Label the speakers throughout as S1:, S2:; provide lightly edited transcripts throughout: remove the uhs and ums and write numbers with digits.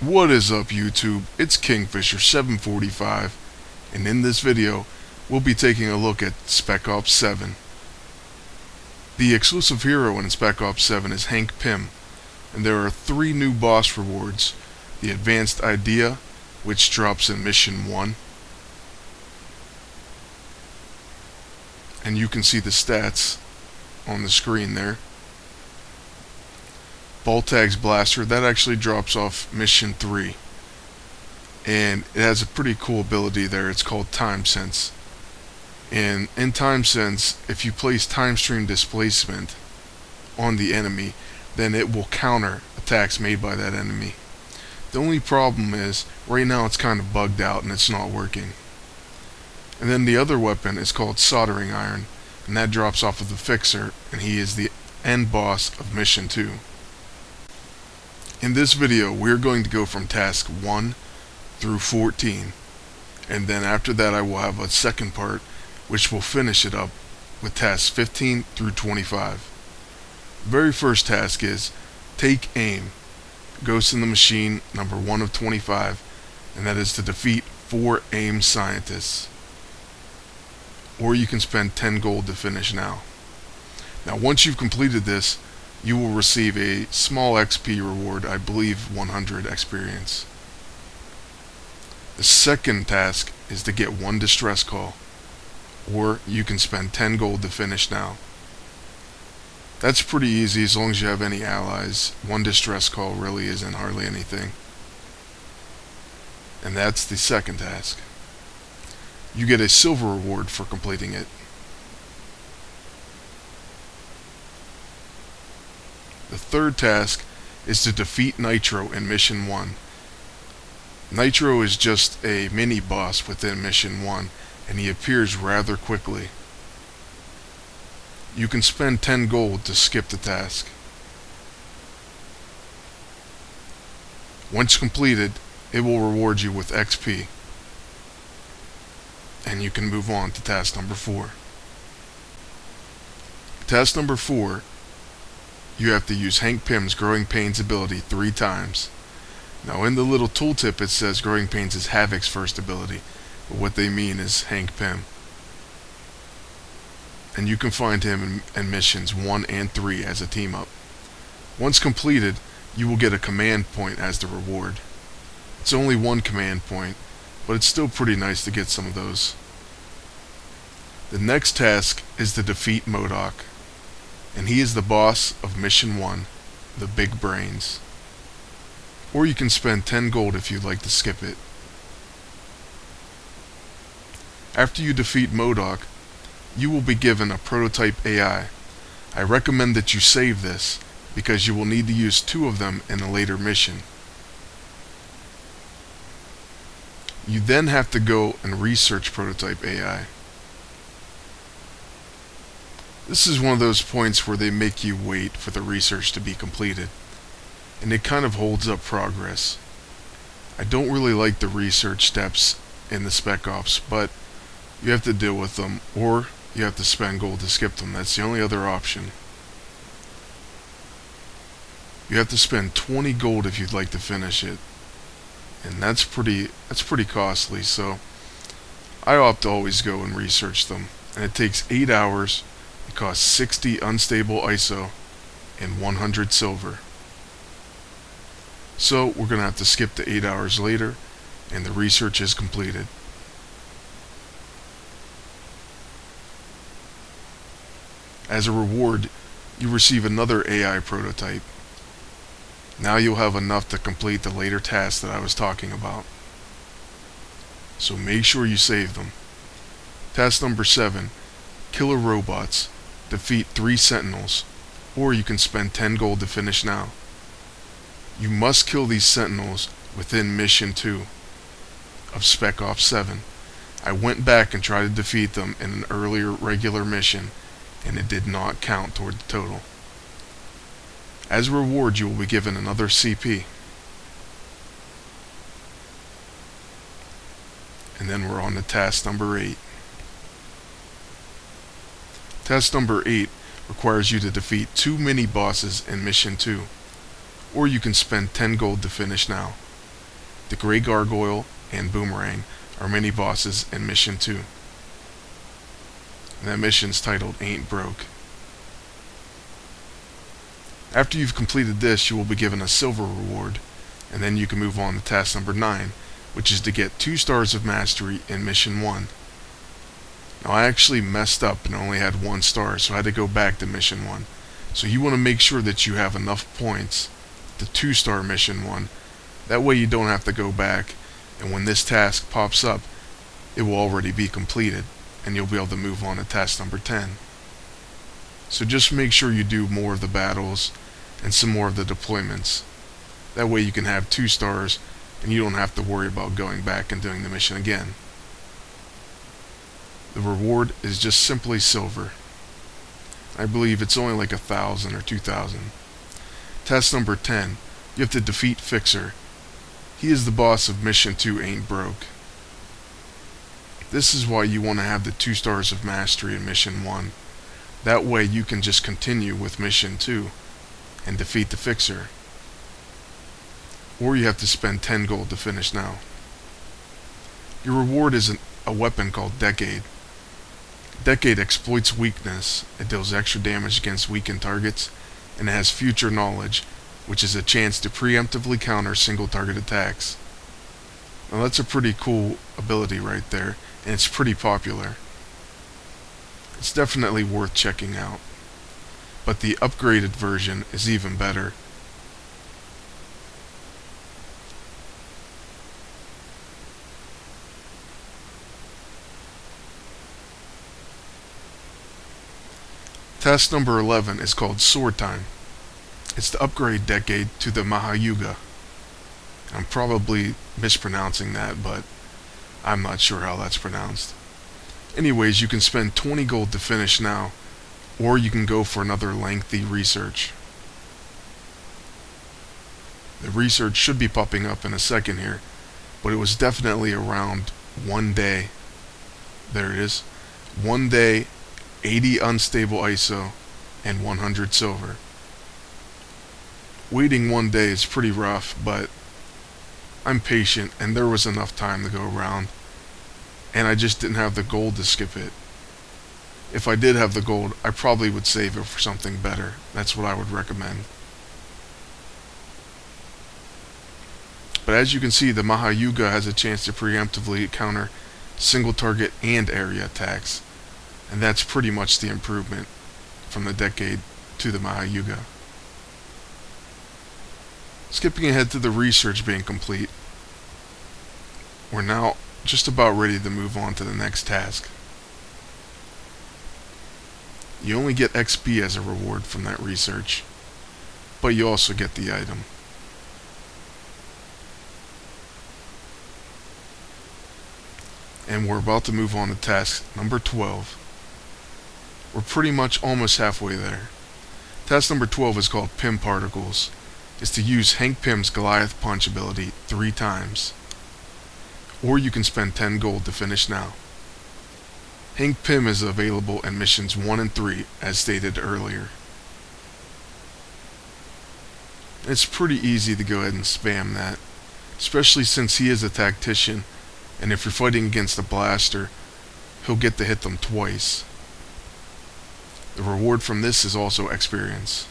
S1: What is up, YouTube? It's Kingfisher745, and in this video we'll be taking a look at Spec Ops 7. The exclusive hero in Spec Ops 7 is Hank Pym, and there are 3 new boss rewards: the Advanced Idea, which drops in Mission 1, and you can see the stats on the screen there. Baltag's Blaster, that actually drops off Mission 3, and it has a pretty cool ability there. It's called Time Sense, and in Time Sense, if you place Time Stream Displacement on the enemy, then it will counter attacks made by that enemy. The only problem is, right now it's kind of bugged out and it's not working. And then the other weapon is called Soldering Iron, and that drops off of the Fixer, and he is the end boss of Mission 2. In this video, we're going to go from task 1 through 14, and then after that I will have a second part which will finish it up with tasks 15 through 25. The very first task is Take Aim, Ghost in the Machine, number 1 of 25, and that is to defeat 4 AIM scientists. Or you can spend 10 gold to finish now. Now once you've completed this, you will receive a small XP reward, I believe 100 experience. The second task is to get 1 distress call, or you can spend 10 gold to finish now. That's pretty easy as long as you have any allies. 1 distress call really isn't hardly anything. And that's the second task. You get a silver reward for completing it. The third task is to defeat Nitro in Mission 1. Nitro is just a mini boss within Mission 1, and he appears rather quickly. You can spend 10 gold to skip the task. Once completed, it will reward you with XP, and you can move on to task number 4. Task number 4, you have to use Hank Pym's Growing Pains ability 3 times. Now in the little tooltip it says Growing Pains is Havoc's first ability, but what they mean is Hank Pym. And you can find him in missions 1 and 3 as a team up. Once completed, you will get a command point as the reward. It's only 1 command point, but it's still pretty nice to get some of those. The next task is to defeat MODOK, and he is the boss of Mission 1, the Big Brains. Or you can spend 10 gold if you'd like to skip it. After you defeat MODOK, you will be given a prototype AI. I recommend that you save this, because you will need to use 2 of them in a later mission. You then have to go and research prototype AI. This is one of those points where they make you wait for the research to be completed, and it kind of holds up progress. I don't really like the research steps in the Spec Ops, but you have to deal with them, or you have to spend gold to skip them. That's the only other option. You have to spend 20 gold if you'd like to finish it, and that's pretty costly, so I opt to always go and research them, and it takes 8 hours. It costs 60 unstable ISO and 100 silver. So we're going to have to skip to 8 hours later, and the research is completed. As a reward, you receive another AI prototype. Now you'll have enough to complete the later tasks that I was talking about. So make sure you save them. Task number 7, Killer Robots. Defeat 3 Sentinels, or you can spend 10 gold to finish now. You must kill these Sentinels within Mission 2 of Spec Ops 7. I went back and tried to defeat them in an earlier regular mission, and it did not count toward the total. As a reward, you will be given another CP. And then we're on to task number 8. Task number 8 requires you to defeat 2 mini-bosses in Mission 2, or you can spend 10 gold to finish now. The Gray Gargoyle and Boomerang are mini bosses in Mission 2. And that mission's titled Aint Broke. After you've completed this, you will be given a silver reward, and then you can move on to task number 9, which is to get 2 stars of mastery in Mission 1. Now I actually messed up and only had 1 star, so I had to go back to Mission 1. So you want to make sure that you have enough points to 2-star Mission 1. That way you don't have to go back, and when this task pops up, it will already be completed, and you'll be able to move on to task number 10. So just make sure you do more of the battles and some more of the deployments. That way you can have 2 stars and you don't have to worry about going back and doing the mission again. The reward is just simply silver. I believe it's only like 1,000 or 2,000. Task number 10. You have to defeat Fixer. He is the boss of Mission 2 Aint Broke. This is why you want to have the 2 stars of mastery in Mission 1. That way you can just continue with Mission 2 and defeat the Fixer. Or you have to spend 10 gold to finish now. Your reward is a weapon called Decade. Decade exploits weakness. It deals extra damage against weakened targets, and it has future knowledge, which is a chance to preemptively counter single target attacks. Now that's a pretty cool ability right there, and it's pretty popular. It's definitely worth checking out. But the upgraded version is even better. Task number 11 is called Sword Time. It's to upgrade Decade to the Mahayuga. I'm probably mispronouncing that, but I'm not sure how that's pronounced. Anyways, you can spend 20 gold to finish now, or you can go for another lengthy research. The research should be popping up in a second here, but it was definitely around 1 day. There it is. 1 day, 80 unstable ISO, and 100 silver. Waiting 1 day is pretty rough, but I'm patient and there was enough time to go around, and I just didn't have the gold to skip it. If I did have the gold, I probably would save it for something better. That's what I would recommend. But as you can see, the Mahayuga has a chance to preemptively counter single target and area attacks. And that's pretty much the improvement from the Decade to the Mahayuga. Skipping ahead to the research being complete, we're now just about ready to move on to the next task. You only get XP as a reward from that research, but you also get the item. And we're about to move on to task number 12. We're pretty much almost halfway there. Task number 12 is called Pym Particles. It's to use Hank Pym's Goliath Punch ability 3 times. Or you can spend 10 gold to finish now. Hank Pym is available in missions 1 and 3, as stated earlier. It's pretty easy to go ahead and spam that, especially since he is a tactician, and if you're fighting against a blaster, he'll get to hit them twice. The reward from this is also experience.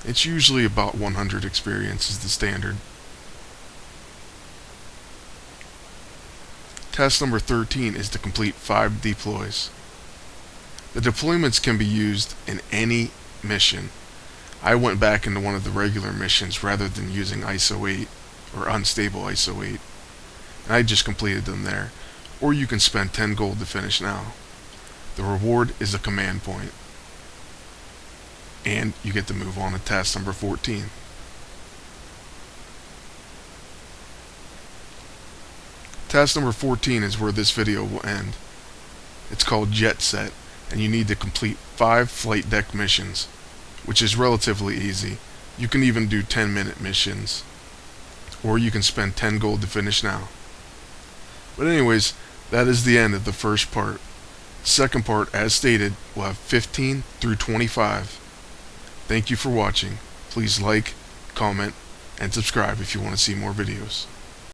S1: It's usually about 100 experience is the standard. Task number 13 is to complete 5 deploys. The deployments can be used in any mission. I went back into one of the regular missions rather than using ISO 8 or unstable ISO 8. And I just completed them there. Or you can spend 10 gold to finish now. The reward is a command point. And you get to move on to task number 14. Task number 14 is where this video will end. It's called Jet Set, and you need to complete 5 flight deck missions, which is relatively easy. You can even do 10-minute missions, or you can spend 10 gold to finish now. But anyways, that is the end of the first part. Second part, as stated, will have 15 through 25. Thank you for watching. Please like, comment, and subscribe if you want to see more videos.